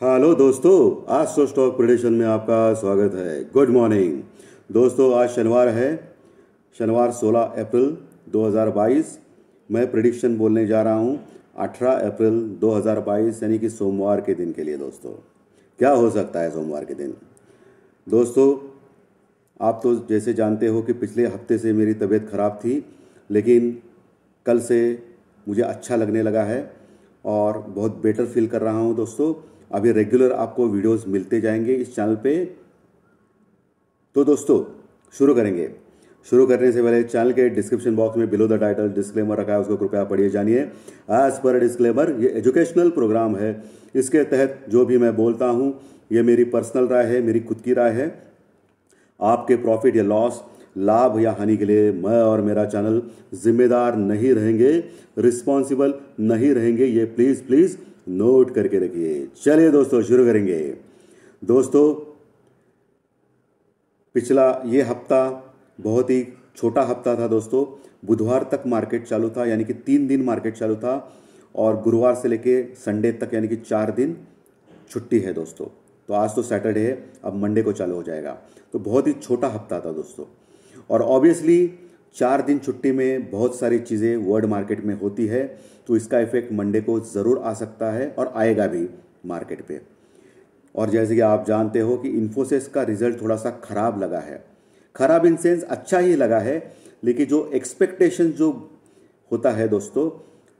Hello दोस्तों, आज सो stock prediction में आपका स्वागत है। गुड मॉर्निंग दोस्तों। आज शनिवार है, शनिवार 16 अप्रैल 2022। मैं प्रेडिक्शन बोलने जा रहा हूँ 18 अप्रैल 2022 यानी कि सोमवार के दिन के लिए। दोस्तों क्या हो सकता है सोमवार के दिन? दोस्तों आप तो जैसे जानते हो कि पिछले हफ्ते से मेरी तबीयत ख़राब थी, लेकिन कल से मुझे अच्छा लगने लगा है और बहुत बेटर फील कर रहा हूँ। दोस्तों अभी रेगुलर आपको वीडियोस मिलते जाएंगे इस चैनल पे। तो दोस्तों शुरू करेंगे। शुरू करने से पहले चैनल के डिस्क्रिप्शन बॉक्स में बिलो द टाइटल डिस्क्लेमर रखा है, उसको कृपया पढ़िए जानिए। एज पर डिस्क्लेमर, ये एजुकेशनल प्रोग्राम है। इसके तहत जो भी मैं बोलता हूँ ये मेरी पर्सनल राय है, मेरी खुद की राय है। आपके प्रॉफिट या लॉस, लाभ या हानि के लिए मैं और मेरा चैनल जिम्मेदार नहीं रहेंगे, रिस्पॉन्सिबल नहीं रहेंगे। ये प्लीज़ प्लीज़ नोट करके रखिए। चलिए दोस्तों शुरू करेंगे। दोस्तों पिछला ये हफ्ता बहुत ही छोटा हफ्ता था दोस्तों। बुधवार तक मार्केट चालू था, यानी कि 3 दिन मार्केट चालू था, और गुरुवार से लेके संडे तक यानी कि 4 दिन छुट्टी है दोस्तों। तो आज तो सैटरडे है, अब मंडे को चालू हो जाएगा। तो बहुत ही छोटा हफ्ता था दोस्तों। और ऑब्वियसली 4 दिन छुट्टी में बहुत सारी चीज़ें वर्ल्ड मार्केट में होती है, तो इसका इफेक्ट मंडे को ज़रूर आ सकता है और आएगा भी मार्केट पे। और जैसे कि आप जानते हो कि इन्फोसिस का रिजल्ट थोड़ा सा खराब लगा है। खराब इन सेंस अच्छा ही लगा है, लेकिन जो एक्सपेक्टेशन जो होता है दोस्तों,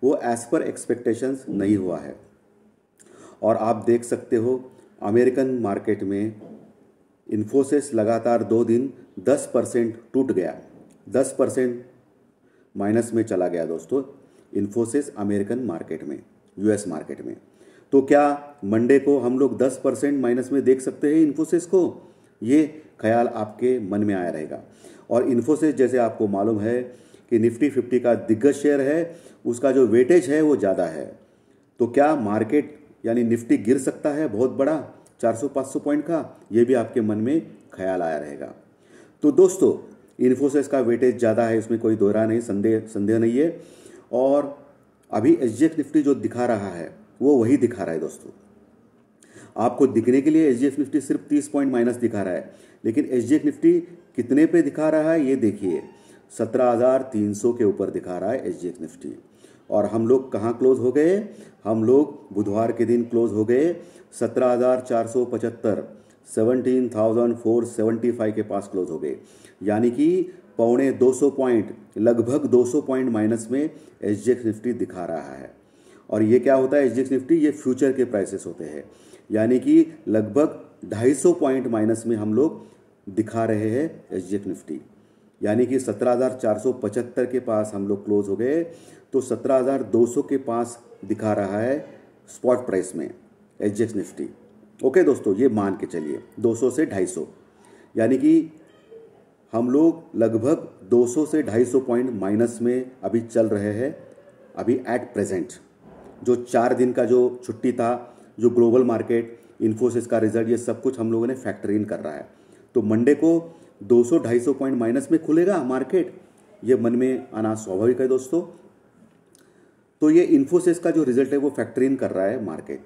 वो एज पर एक्सपेक्टेशंस नहीं हुआ है। और आप देख सकते हो अमेरिकन मार्केट में इन्फोसिस लगातार 2 दिन 10% टूट गया, 10% माइनस में चला गया दोस्तों इन्फोसिस अमेरिकन मार्केट में, यूएस मार्केट में। तो क्या मंडे को हम लोग 10% माइनस में देख सकते हैं इन्फोसिस को? ये ख्याल आपके मन में आया रहेगा। और इन्फोसिस जैसे आपको मालूम है कि निफ्टी 50 का दिग्गज शेयर है, उसका जो वेटेज है वो ज़्यादा है। तो क्या मार्केट यानी निफ्टी गिर सकता है बहुत बड़ा 400-500 पॉइंट का? ये भी आपके मन में ख्याल आया रहेगा। तो दोस्तों इन्फोसिस का वेटेज ज़्यादा है, इसमें कोई दोहरा नहीं, संदेह नहीं है। और अभी एसजीएक्स निफ्टी जो दिखा रहा है वो वही दिखा रहा है दोस्तों। आपको दिखने के लिए एसजीएक्स निफ्टी सिर्फ 30 पॉइंट माइनस दिखा रहा है, लेकिन एसजीएक्स निफ्टी कितने पे दिखा रहा है ये देखिए, 17,300 के ऊपर दिखा रहा है एसजीएक्स निफ्टी। और हम लोग कहाँ क्लोज हो गए? हम लोग बुधवार के दिन क्लोज हो गए 17,475, 17,475 के पास क्लोज हो गए, यानी कि पौने 200 पॉइंट, लगभग 200 पॉइंट माइनस में एसजीएक्स निफ्टी दिखा रहा है। और ये क्या होता है एसजीएक्स निफ्टी? ये फ्यूचर के प्राइसेस होते हैं, यानी कि लगभग 250 पॉइंट माइनस में हम लोग दिखा रहे हैं एसजीएक्स निफ्टी, यानी कि 17,475 के पास हम लोग क्लोज हो गए, तो 17,200 के पास दिखा रहा है स्पॉट प्राइस में एसजीएक्स निफ्टी। ओके दोस्तों, ये मान के चलिए 200 से 250, यानी कि हम लोग लगभग 200 से 250 पॉइंट माइनस में अभी चल रहे हैं अभी एट प्रेजेंट। जो 4 दिन का जो छुट्टी था, जो ग्लोबल मार्केट, इन्फोसिस का रिजल्ट, ये सब कुछ हम लोगों ने फैक्टर इन कर रहा है। तो मंडे को 200-250 पॉइंट माइनस में खुलेगा मार्केट, ये मन में आना स्वाभाविक है दोस्तों। तो ये इन्फोसिस का जो रिजल्ट है वो फैक्टर इन कर रहा है मार्केट।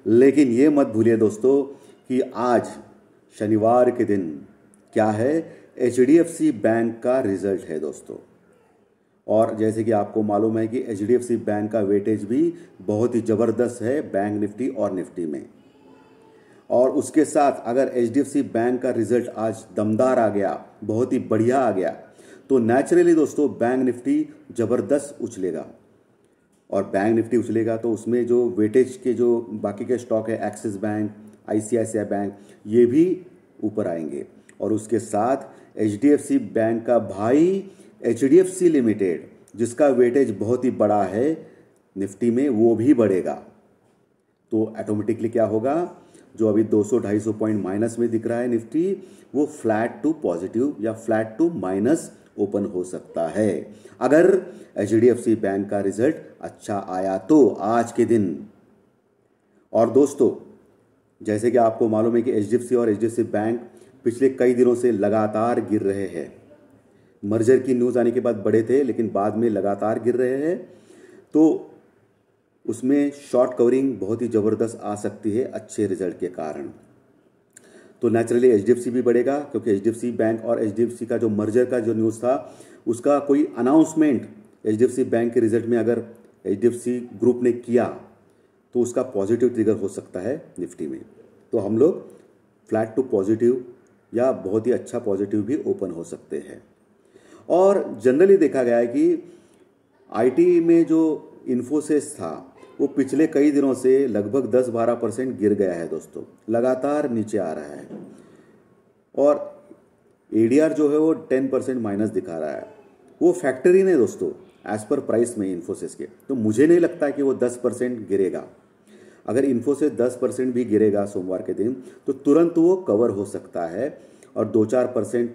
लेकिन ये मत भूलिए दोस्तों कि आज शनिवार के दिन क्या है, एचडीएफसी बैंक का रिजल्ट है दोस्तों। और जैसे कि आपको मालूम है कि एचडीएफसी बैंक का वेटेज भी बहुत ही ज़बरदस्त है बैंक निफ्टी और निफ्टी में। और उसके साथ अगर एचडीएफसी बैंक का रिजल्ट आज दमदार आ गया, बहुत ही बढ़िया आ गया, तो नेचुरली दोस्तों बैंक निफ्टी ज़बरदस्त उछलेगा। और बैंक निफ्टी उछलेगा तो उसमें जो वेटेज के जो बाकी के स्टॉक है, एक्सिस बैंक, आईसीआईसीआई बैंक, ये भी ऊपर आएंगे। और उसके साथ एचडीएफसी बैंक का भाई एचडीएफसी लिमिटेड, जिसका वेटेज बहुत ही बड़ा है निफ्टी में, वो भी बढ़ेगा। तो ऑटोमेटिकली क्या होगा, जो अभी 200-250 पॉइंट माइनस में दिख रहा है निफ्टी, वो फ्लैट टू पॉजिटिव या फ्लैट टू माइनस ओपन हो सकता है, अगर एचडीएफसी बैंक का रिजल्ट अच्छा आया तो आज के दिन। और दोस्तों जैसे कि आपको मालूम है कि एचडीएफसी और एचडीएफसी बैंक पिछले कई दिनों से लगातार गिर रहे हैं। मर्जर की न्यूज़ आने के बाद बढ़े थे, लेकिन बाद में लगातार गिर रहे हैं। तो उसमें शॉर्ट कवरिंग बहुत ही ज़बरदस्त आ सकती है अच्छे रिजल्ट के कारण। तो नेचुरली एचडीएफसी भी बढ़ेगा, क्योंकि एचडीएफसी बैंक और एचडीएफसी का जो मर्जर का जो न्यूज़ था उसका कोई अनाउंसमेंट एचडीएफसी बैंक के रिजल्ट में अगर एचडीएफसी ग्रुप ने किया तो उसका पॉजिटिव ट्रिगर हो सकता है निफ्टी में। तो हम लोग फ्लैट टू पॉजिटिव या बहुत ही अच्छा पॉजिटिव भी ओपन हो सकते हैं। और जनरली देखा गया है कि आईटी में जो इन्फोसिस था वो पिछले कई दिनों से लगभग 10-12% गिर गया है दोस्तों, लगातार नीचे आ रहा है। और एडीआर जो है वो 10% माइनस दिखा रहा है। वो फैक्टर इन है दोस्तों एज पर प्राइस में इन्फोसिस के। तो मुझे नहीं लगता कि वो 10% गिरेगा। अगर इन्फोसिस 10% भी गिरेगा सोमवार के दिन तो तुरंत वो कवर हो सकता है और 2-4%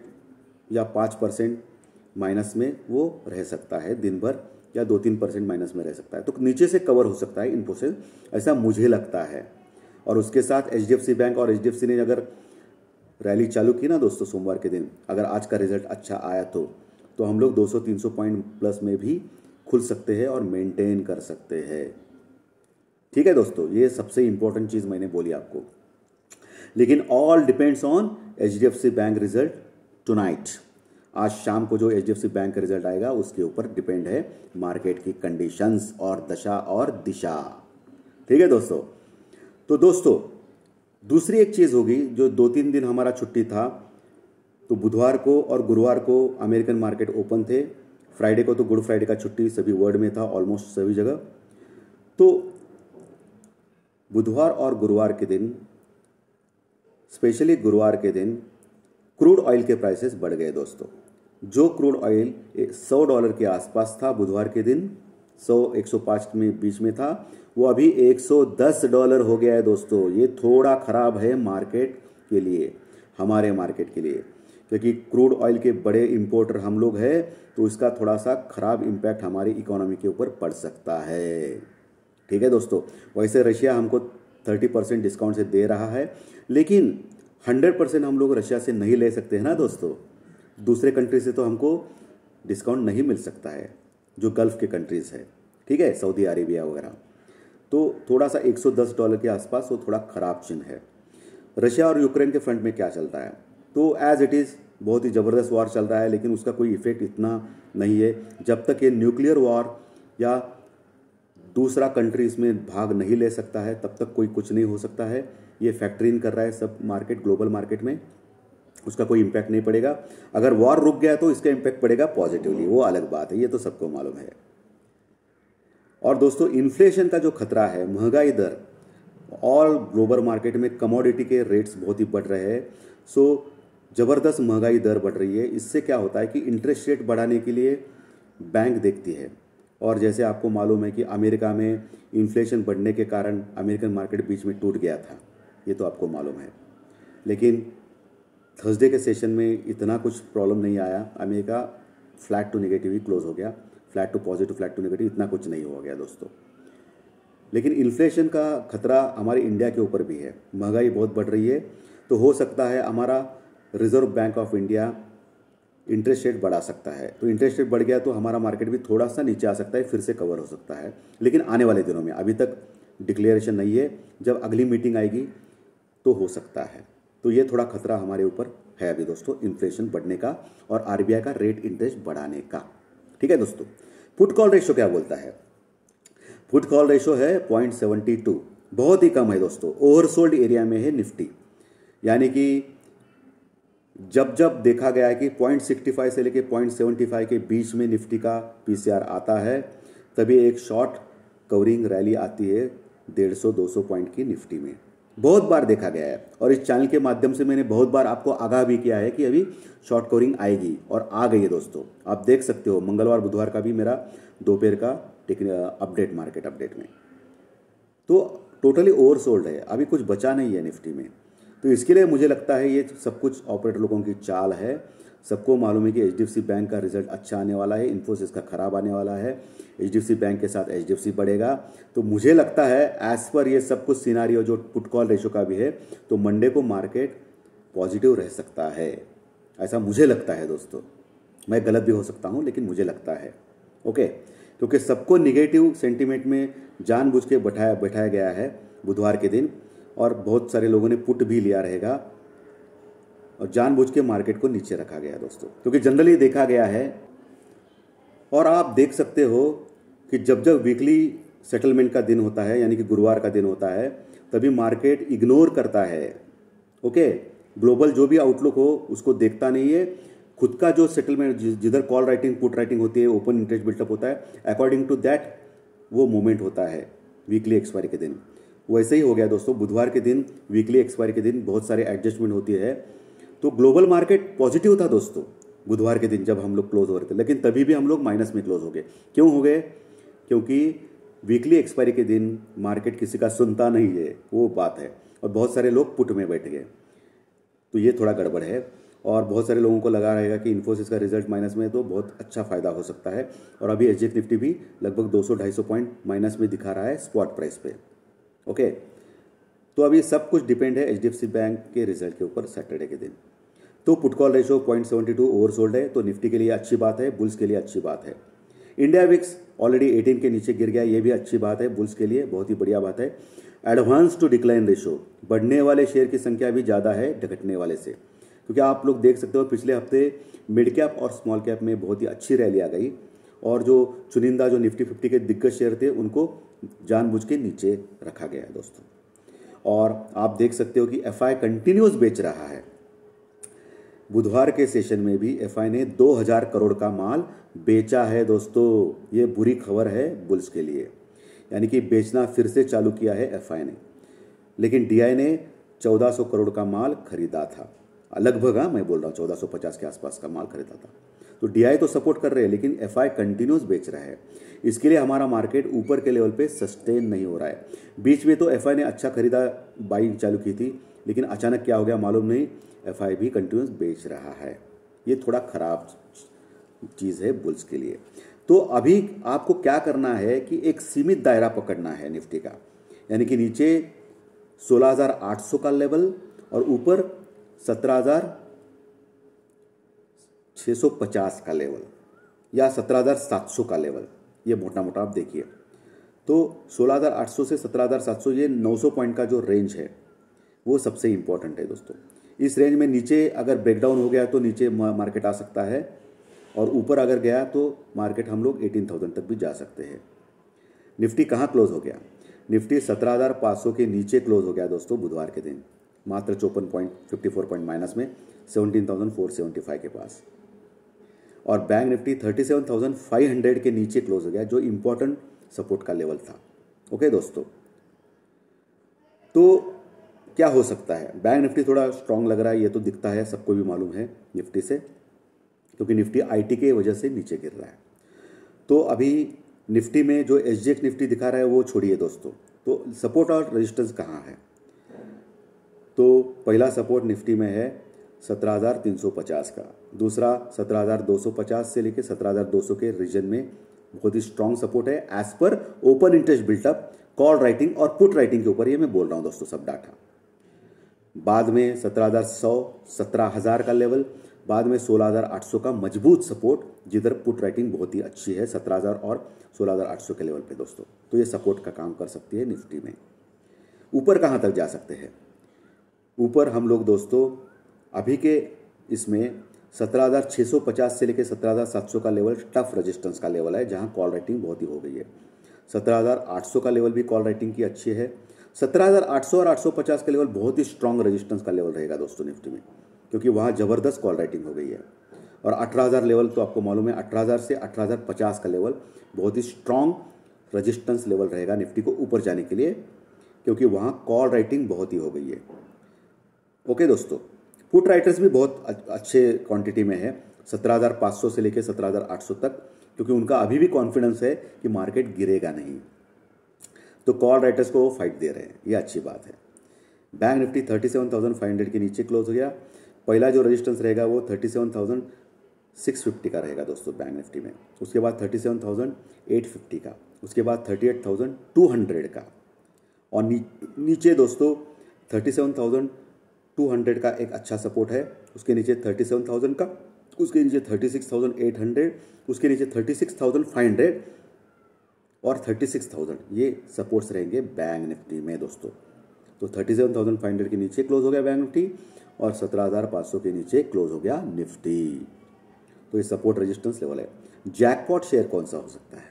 या 5% माइनस में वो रह सकता है दिन भर, या 2-3% माइनस में रह सकता है। तो नीचे से कवर हो सकता है इन्फोसिस, ऐसा मुझे लगता है। और उसके साथ एचडीएफसी बैंक और एचडीएफसी ने अगर रैली चालू की ना दोस्तों सोमवार के दिन, अगर आज का रिजल्ट अच्छा आया तो हम लोग 200-300 पॉइंट प्लस में भी खुल सकते हैं और मेंटेन कर सकते हैं। ठीक है दोस्तों, ये सबसे इंपॉर्टेंट चीज़ मैंने बोली आपको। लेकिन all depends on HDFC bank result tonight. आज शाम को जो एचडीएफसी बैंक का रिजल्ट आएगा उसके ऊपर डिपेंड है मार्केट की कंडीशंस और दशा और दिशा। ठीक है दोस्तों। तो दोस्तों दूसरी एक चीज़ होगी, जो 2-3 दिन हमारा छुट्टी था, तो बुधवार को और गुरुवार को अमेरिकन मार्केट ओपन थे। फ्राइडे को तो गुड फ्राइडे का छुट्टी सभी वर्ल्ड में था, ऑलमोस्ट सभी जगह। तो बुधवार और गुरुवार के दिन, स्पेशली गुरुवार के दिन क्रूड ऑयल के प्राइसेस बढ़ गए दोस्तों। जो क्रूड ऑयल $100 के आसपास था बुधवार के दिन, 100-105 में बीच में था, वो अभी $110 हो गया है दोस्तों। ये थोड़ा ख़राब है मार्केट के लिए, हमारे मार्केट के लिए, क्योंकि क्रूड ऑयल के बड़े इंपोर्टर हम लोग हैं, तो इसका थोड़ा सा ख़राब इम्पैक्ट हमारी इकोनॉमी के ऊपर पड़ सकता है। ठीक है दोस्तों। वैसे रशिया हमको 30% डिस्काउंट से दे रहा है, लेकिन 100% हम लोग रशिया से नहीं ले सकते हैं ना दोस्तों। दूसरे कंट्री से तो हमको डिस्काउंट नहीं मिल सकता है, जो गल्फ के कंट्रीज़ है, ठीक है, सऊदी अरेबिया वगैरह। तो थोड़ा सा $110 के आसपास वो थोड़ा ख़राब चिन्ह है। रशिया और यूक्रेन के फ्रंट में क्या चल रहा है, तो एज इट इज़ बहुत ही ज़बरदस्त वॉर चल रहा है, लेकिन उसका कोई इफेक्ट इतना नहीं है। जब तक ये न्यूक्लियर वॉर या दूसरा कंट्री इसमें भाग नहीं ले सकता है तब तक कोई कुछ नहीं हो सकता है। ये फैक्टर इन कर रहा है सब मार्केट, ग्लोबल मार्केट में, उसका कोई इम्पैक्ट नहीं पड़ेगा। अगर वॉर रुक गया तो इसका इम्पैक्ट पड़ेगा पॉजिटिवली, वो अलग बात है, ये तो सबको मालूम है। और दोस्तों इन्फ्लेशन का जो खतरा है, महंगाई दर, ऑल ग्लोबल मार्केट में कमोडिटी के रेट्स बहुत ही बढ़ रहे हैं। सो ज़बरदस्त महंगाई दर बढ़ रही है। इससे क्या होता है कि इंटरेस्ट रेट बढ़ाने के लिए बैंक देखती है। और जैसे आपको मालूम है कि अमेरिका में इन्फ्लेशन बढ़ने के कारण अमेरिकन मार्केट बीच में टूट गया था, ये तो आपको मालूम है। लेकिन थर्सडे के सेशन में इतना कुछ प्रॉब्लम नहीं आया, अमेरिका फ्लैट टू नेगेटिव ही क्लोज हो गया, flat to positive, flat to negative, इतना कुछ नहीं हो गया दोस्तों। लेकिन इन्फ्लेशन का खतरा हमारे इंडिया के ऊपर भी है। महंगाई बहुत बढ़ रही है, तो हो सकता है हमारा reserve bank of India interest rate बढ़ा सकता है। तो इंटरेस्ट रेट बढ़ गया तो हमारा मार्केट भी थोड़ा सा नीचे आ सकता है, फिर से कवर हो सकता है, लेकिन आने वाले दिनों में, अभी तक डिक्लेरेशन नहीं है। जब अगली मीटिंग आएगी तो हो सकता है। तो ये थोड़ा खतरा हमारे ऊपर है अभी दोस्तों, इन्फ्लेशन बढ़ने का और आरबीआई का रेट इंटरेस्ट बढ़ाने का। ठीक है दोस्तों। पुट कॉल रेशो क्या बोलता है? पुट कॉल रेशो है 0.72, बहुत ही कम है दोस्तों। ओवरसोल्ड एरिया में है निफ्टी, यानी कि जब जब देखा गया है कि 0.65 से लेके 0.75 के बीच में निफ्टी का पीसीआर आता है, तभी एक शॉर्ट कवरिंग रैली आती है 150-200 पॉइंट की निफ्टी में। बहुत बार देखा गया है और इस चैनल के माध्यम से मैंने बहुत बार आपको आगाह भी किया है कि अभी शॉर्ट कवरिंग आएगी, और आ गई है दोस्तों। आप देख सकते हो मंगलवार बुधवार का भी मेरा दोपहर का अपडेट, मार्केट अपडेट में, तो टोटली ओवरसोल्ड है, अभी कुछ बचा नहीं है निफ्टी में। तो इसके लिए मुझे लगता है ये सब कुछ ऑपरेटर लोगों की चाल है। सबको मालूम है कि एचडीएफसी बैंक का रिजल्ट अच्छा आने वाला है, इन्फोसिस का खराब आने वाला है, एचडीएफसी बैंक के साथ एचडीएफसी बढ़ेगा। तो मुझे लगता है एज पर ये सब कुछ सिनारियो जो पुट कॉल रेशो का भी है, तो मंडे को मार्केट पॉजिटिव रह सकता है, ऐसा मुझे लगता है दोस्तों। मैं गलत भी हो सकता हूँ, लेकिन मुझे लगता है। ओके, क्योंकि सबको निगेटिव सेंटीमेंट में जानबूझ के बैठाया गया है बुधवार के दिन, और बहुत सारे लोगों ने पुट भी लिया रहेगा और जानबूझ के मार्केट को नीचे रखा गया दोस्तों, क्योंकि जनरली देखा गया है। और आप देख सकते हो कि जब जब वीकली सेटलमेंट का दिन होता है, यानी कि गुरुवार का दिन होता है, तभी मार्केट इग्नोर करता है। ओके, ग्लोबल जो भी आउटलुक हो उसको देखता नहीं है, खुद का जो सेटलमेंट जिधर कॉल राइटिंग पुट राइटिंग होती है, ओपन इंटरेस्ट बिल्टअप होता है, अकॉर्डिंग टू दैट वो मूवमेंट होता है वीकली एक्सपायरी के दिन। वैसे ही हो गया दोस्तों, बुधवार के दिन वीकली एक्सपायरी के दिन बहुत सारे एडजस्टमेंट होती है। तो ग्लोबल मार्केट पॉजिटिव था दोस्तों बुधवार के दिन जब हम लोग क्लोज हो रहे थे, लेकिन तभी भी हम लोग माइनस में क्लोज हो गए। क्यों हो गए? क्योंकि वीकली एक्सपायरी के दिन मार्केट किसी का सुनता नहीं है, वो बात है, और बहुत सारे लोग पुट में बैठ गए। तो ये थोड़ा गड़बड़ है, और बहुत सारे लोगों को लगा रहेगा कि इन्फोसिस का रिजल्ट माइनस में है तो बहुत अच्छा फायदा हो सकता है। और अभी एसजीएक्स निफ्टी भी लगभग 200-250 पॉइंट माइनस में दिखा रहा है स्पॉट प्राइस पे। ओके, तो अभी सब कुछ डिपेंड है एचडीएफसी बैंक के रिजल्ट के ऊपर सैटरडे के दिन। तो पुट कॉल रेशो 0.72 ओवरसोल्ड है, तो निफ्टी के लिए अच्छी बात है, बुल्स के लिए अच्छी बात है। इंडिया विक्स ऑलरेडी 18 के नीचे गिर गया, ये भी अच्छी बात है, बुल्स के लिए बहुत ही बढ़िया बात है। एडवांस टू डिक्लाइन रेशो, बढ़ने वाले शेयर की संख्या भी ज़्यादा है घटने वाले से, क्योंकि आप लोग देख सकते हो पिछले हफ्ते मिड कैप और स्मॉल कैप में बहुत ही अच्छी रैली आ गई, और जो चुनिंदा जो निफ्टी 50 के दिग्गज शेयर थे उनको जानबूझ के नीचे रखा गया है दोस्तों। और आप देख सकते हो कि एफआई कंटिन्यूस बेच रहा है। बुधवार के सेशन में भी एफआई ने 2000 करोड़ का माल बेचा है दोस्तों। ये बुरी खबर है बुल्स के लिए, यानी कि बेचना फिर से चालू किया है एफआई ने। लेकिन डीआई ने 1400 करोड़ का माल खरीदा था, लगभग, मैं बोल रहा हूँ 1450 के आसपास का माल खरीदा था। तो डीआई तो सपोर्ट कर रहे हैं, लेकिन एफआई कंटिन्यूस बेच रहा है। इसके लिए हमारा मार्केट ऊपर के लेवल पे सस्टेन नहीं हो रहा है। बीच में तो एफआई ने अच्छा खरीदा, बाइंग चालू की थी, लेकिन अचानक क्या हो गया मालूम नहीं, एफआई भी कंटिन्यूस बेच रहा है। ये थोड़ा खराब चीज़ है बुल्स के लिए। तो अभी आपको क्या करना है कि एक सीमित दायरा पकड़ना है निफ्टी का, यानी कि नीचे 16,800 का लेवल और ऊपर 17,650 का लेवल या 17,700 का लेवल। ये मोटा मोटा आप देखिए, तो 16,800 से 17,700 ये 900 पॉइंट का जो रेंज है वो सबसे इंपॉर्टेंट है दोस्तों। इस रेंज में नीचे अगर ब्रेकडाउन हो गया तो नीचे मार्केट आ सकता है, और ऊपर अगर गया तो मार्केट हम लोग 18,000 तक भी जा सकते हैं। निफ्टी कहाँ क्लोज हो गया? निफ्टी 17,500 के नीचे क्लोज हो गया दोस्तों बुधवार के दिन, मात्र 54.54 पॉइंट माइनस में 17,475 के पास। और बैंक निफ्टी 37,500 के नीचे क्लोज हो गया, जो इंपॉर्टेंट सपोर्ट का लेवल था। ओके दोस्तों, तो क्या हो सकता है? बैंक निफ्टी थोड़ा स्ट्रांग लग रहा है, ये तो दिखता है, सबको भी मालूम है निफ्टी से, क्योंकि निफ्टी आईटी के वजह से नीचे गिर रहा है। तो अभी निफ्टी में जो एसजीएक्स निफ्टी दिखा रहा है वो छोड़िए दोस्तों। तो सपोर्ट और रेजिस्टेंस कहाँ है? तो पहला सपोर्ट निफ्टी में है 17,350 का, दूसरा 17,250 से लेकर 17,200 के रीजन में बहुत ही स्ट्रांग सपोर्ट है as per open interest built up, call writing और पुट राइटिंग के ऊपर ये मैं बोल रहा हूँ दोस्तों सब डाटा। बाद में 17,100, 17,000 का लेवल, बाद में 16,800 का मजबूत सपोर्ट, जिधर पुट राइटिंग बहुत ही अच्छी है 17,000 और 16,800 के लेवल पे दोस्तों। तो ये सपोर्ट का काम कर सकती है निफ्टी में। ऊपर कहाँ तक जा सकते हैं? ऊपर हम लोग दोस्तों अभी के इसमें 17,650 से लेकर 17,700 का लेवल टफ रेजिस्टेंस का लेवल है, जहां कॉल राइटिंग बहुत ही हो गई है। 17,800 का लेवल भी कॉल राइटिंग की अच्छी है। 17,800 और 850 का लेवल बहुत ही स्ट्रांग रेजिस्टेंस का लेवल रहेगा दोस्तों निफ्टी में, क्योंकि वहाँ ज़बरदस्त कॉल राइटिंग हो गई है। और 18,000 लेवल तो आपको मालूम है, 18,000 से 18,050 का लेवल बहुत ही स्ट्रांग रेजिस्टेंस लेवल रहेगा निफ्टी को ऊपर जाने के लिए, क्योंकि वहाँ कॉल राइटिंग बहुत ही हो गई है। ओके दोस्तों, पुट राइटर्स भी बहुत अच्छे क्वांटिटी में है, 17,500 से लेकर 17,800 तक, क्योंकि उनका अभी भी कॉन्फिडेंस है कि मार्केट गिरेगा नहीं, तो कॉल राइटर्स को वो फाइट दे रहे हैं, ये अच्छी बात है। बैंक निफ्टी 37,500 के नीचे क्लोज हो गया। पहला जो रेजिस्टेंस रहेगा वो 37,650 का रहेगा दोस्तों बैंक निफ्टी में, उसके बाद 37,850 का, उसके बाद 38,200 का, और नीचे दोस्तों 37,200 का एक अच्छा सपोर्ट है, उसके नीचे 37,000 का, उसके नीचे 36,800, उसके नीचे 36,500 और 36,000 ये सपोर्ट्स रहेंगे बैंक निफ्टी में दोस्तों। तो 37,500 के नीचे क्लोज हो गया बैंक निफ्टी और 17,500 के नीचे क्लोज हो गया निफ्टी। तो ये सपोर्ट रेजिस्टेंस लेवल है। जैकपॉट शेयर कौन सा हो सकता है?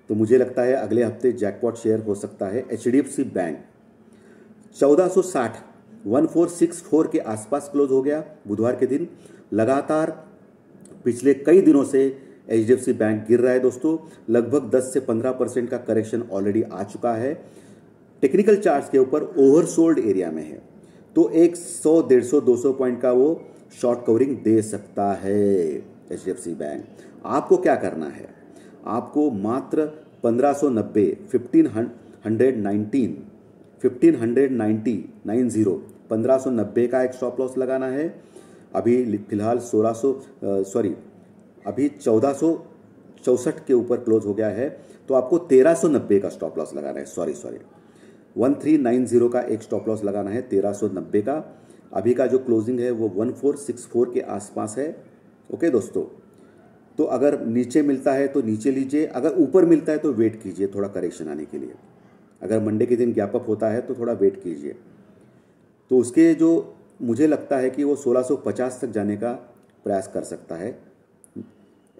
तो मुझे लगता है अगले हफ्ते जैकपॉट शेयर हो सकता है HDFC बैंक। 1460 1464 के आसपास क्लोज हो गया बुधवार के दिन। लगातार पिछले कई दिनों से HDFC बैंक गिर रहा है दोस्तों। लगभग 10 से 15% का करेक्शन ऑलरेडी आ चुका है। टेक्निकल चार्ट्स के ऊपर ओवरसोल्ड एरिया में है, तो 100 150 200 पॉइंट का वो शॉर्ट कवरिंग दे सकता है HDFC बैंक। आपको क्या करना है? आपको मात्र 1590 1590 का एक स्टॉप लॉस लगाना है। अभी फिलहाल 1464 के ऊपर क्लोज हो गया है, तो आपको 1390 का स्टॉप लॉस लगाना है। 1390 का एक स्टॉप लॉस लगाना है 1390 का। अभी का जो क्लोजिंग है वो 1464 के आसपास है। ओके दोस्तों, तो अगर नीचे मिलता है तो नीचे लीजिए, अगर ऊपर मिलता है तो वेट कीजिए थोड़ा करेक्शन आने के लिए। अगर मंडे के दिन गैप अप होता है तो थोड़ा वेट कीजिए। तो उसके जो मुझे लगता है कि वो 1650 तक जाने का प्रयास कर सकता है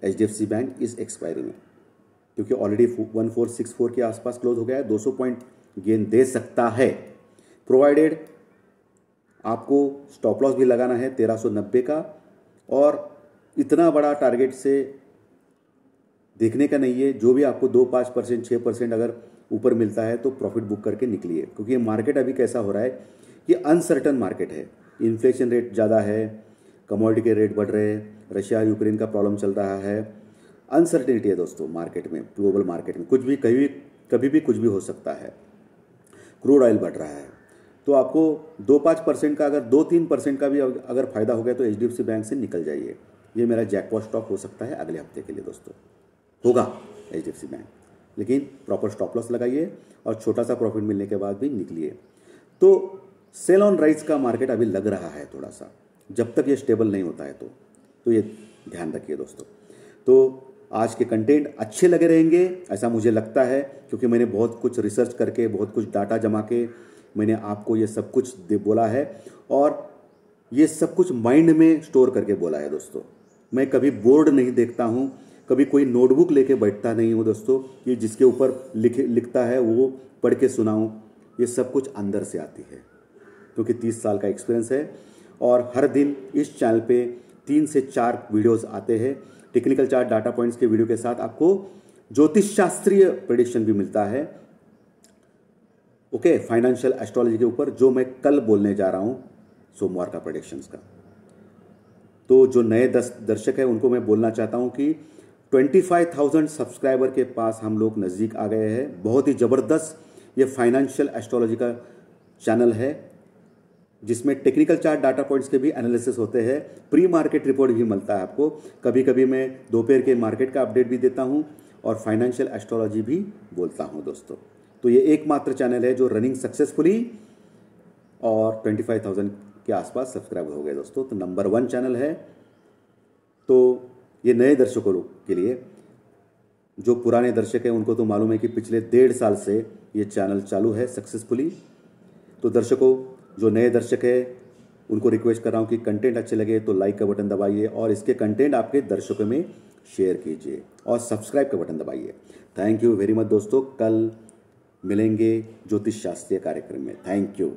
HDFC बैंक इस एक्सपायरी में, क्योंकि ऑलरेडी 1464 के आसपास क्लोज हो गया है। 200 पॉइंट गेन दे सकता है, प्रोवाइडेड आपको स्टॉप लॉस भी लगाना है 1390 का। और इतना बड़ा टारगेट से देखने का नहीं है। जो भी आपको 2-5% 6% अगर ऊपर मिलता है तो प्रॉफिट बुक करके निकलिए, क्योंकि ये मार्केट अभी कैसा हो रहा है, ये अनसर्टन मार्केट है। इन्फ्लेशन रेट ज़्यादा है, कमोडिटी के रेट बढ़ रहे हैं, रशिया यूक्रेन का प्रॉब्लम चल रहा है, अनसर्टेनिटी है दोस्तों मार्केट में, ग्लोबल मार्केट में। कुछ भी कभी भी कुछ भी हो सकता है। क्रूड ऑयल बढ़ रहा है, तो आपको 2-5% का, अगर 2-3% का भी अगर फायदा हो गया तो HDFC बैंक से निकल जाइए। ये मेरा जैकपॉट स्टॉक हो सकता है अगले हफ्ते के लिए दोस्तों, होगा HDFC बैंक। लेकिन प्रॉपर स्टॉप लॉस लगाइए और छोटा सा प्रॉफिट मिलने के बाद भी निकलिए। तो सेल ऑन राइज का मार्केट अभी लग रहा है थोड़ा सा, जब तक ये स्टेबल नहीं होता है तो ये ध्यान रखिए दोस्तों। तो आज के कंटेंट अच्छे लगे रहेंगे ऐसा मुझे लगता है, क्योंकि मैंने बहुत कुछ रिसर्च करके, बहुत कुछ डाटा जमा के मैंने आपको ये सब कुछ बोला है, और ये सब कुछ माइंड में स्टोर करके बोला है दोस्तों। मैं कभी बोर्ड नहीं देखता हूँ, कभी कोई नोटबुक लेके बैठता नहीं हूँ दोस्तों कि जिसके ऊपर लिखता है वो पढ़ के सुनाऊँ। ये सब कुछ अंदर से आती है, क्योंकि 30 साल का एक्सपीरियंस है। और हर दिन इस चैनल पे 3 से 4 वीडियोस आते हैं। टेक्निकल चार्ट डाटा पॉइंट्स के वीडियो के साथ आपको ज्योतिष शास्त्रीय प्रेडिक्शन भी मिलता है। ओके, फाइनेंशियल एस्ट्रोलॉजी के ऊपर, जो मैं कल बोलने जा रहा हूँ सोमवार का प्रेडिक्शंस का। तो जो नए दर्शक है उनको मैं बोलना चाहता हूं कि 25,000 सब्सक्राइबर के पास हम लोग नज़दीक आ गए हैं। बहुत ही ज़बरदस्त ये फाइनेंशियल एस्ट्रोलॉजी का चैनल है, जिसमें टेक्निकल चार्ट डाटा पॉइंट्स के भी एनालिसिस होते हैं, प्री मार्केट रिपोर्ट भी मिलता है आपको। कभी कभी मैं दोपहर के मार्केट का अपडेट भी देता हूं और फाइनेंशियल एस्ट्रोलॉजी भी बोलता हूं दोस्तों। तो ये एकमात्र चैनल है जो रनिंग सक्सेसफुली और 25,000 के आसपास सब्सक्राइबर हो गए दोस्तों। तो नंबर 1 चैनल है। तो ये नए दर्शकों के लिए, जो पुराने दर्शक हैं उनको तो मालूम है कि पिछले 1.5 साल से ये चैनल चालू है सक्सेसफुली। तो दर्शकों, जो नए दर्शक है उनको रिक्वेस्ट कर रहा हूँ कि कंटेंट अच्छे लगे तो लाइक का बटन दबाइए और इसके कंटेंट आपके दर्शकों में शेयर कीजिए और सब्सक्राइब का बटन दबाइए। थैंक यू वेरी मच दोस्तों। कल मिलेंगे ज्योतिष शास्त्रीय कार्यक्रम में। Thank you.